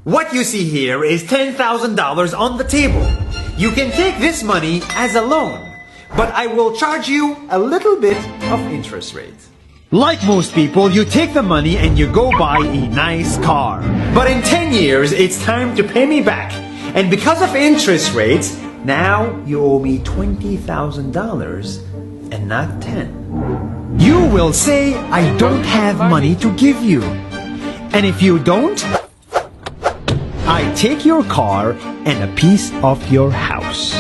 What you see here is $10,000 on the table. You can take this money as a loan, but I will charge you a little bit of interest rate. Like most people, you take the money and you go buy a nice car. But in 10 years, it's time to pay me back. And because of interest rates, now you owe me $20,000 and not 10. You will say, I don't have money to give you. And if you don't, I take your car and a piece of your house.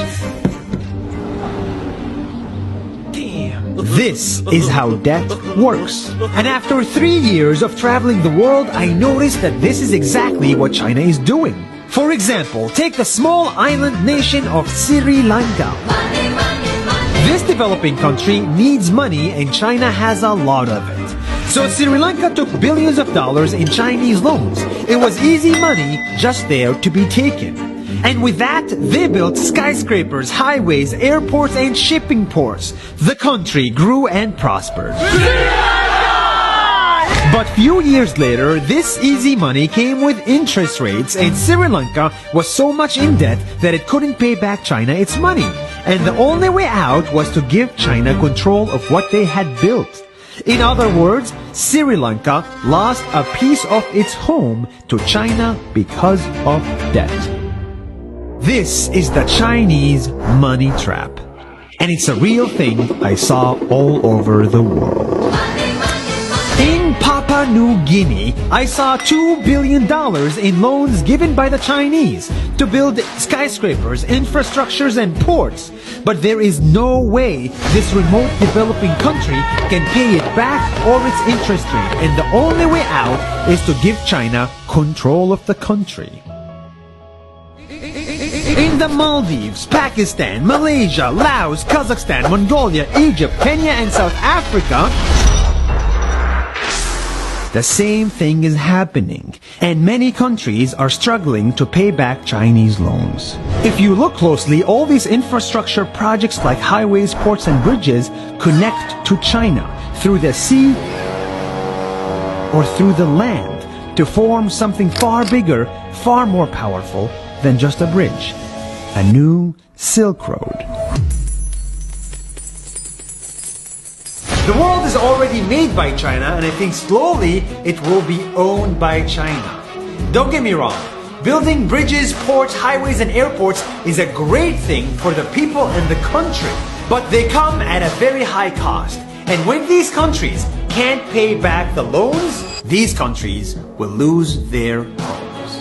This is how debt works. And after 3 years of traveling the world, I noticed that this is exactly what China is doing. For example, take the small island nation of Sri Lanka. This developing country needs money and China has a lot of it. So Sri Lanka took billions of dollars in Chinese loans. It was easy money just there to be taken. And with that, they built skyscrapers, highways, airports, and shipping ports. The country grew and prospered. But few years later, this easy money came with interest rates, and Sri Lanka was so much in debt that it couldn't pay back China its money. And the only way out was to give China control of what they had built. In other words, Sri Lanka lost a piece of its home to China because of debt. This is the Chinese money trap. And it's a real thing I saw all over the world. In Papua New Guinea, I saw $2 billion in loans given by the Chinese to build skyscrapers, infrastructures, and ports. But there is no way this remote developing country can pay it back or its interest rate. And the only way out is to give China control of the country. In the Maldives, Pakistan, Malaysia, Laos, Kazakhstan, Mongolia, Egypt, Kenya, and South Africa, the same thing is happening, and many countries are struggling to pay back Chinese loans. If you look closely, all these infrastructure projects like highways, ports, and bridges connect to China through the sea or through the land to form something far bigger, far more powerful than just a bridge. A new Silk Road. The world is already made by China, and I think slowly it will be owned by China. Don't get me wrong, building bridges, ports, highways, and airports is a great thing for the people and the country, but they come at a very high cost. And when these countries can't pay back the loans, these countries will lose their homes.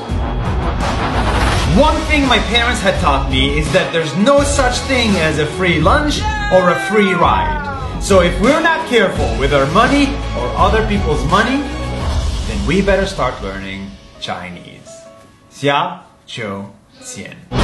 One thing my parents had taught me is that there's no such thing as a free lunch or a free ride. So if we're not careful with our money or other people's money, then we better start learning Chinese. 下周见。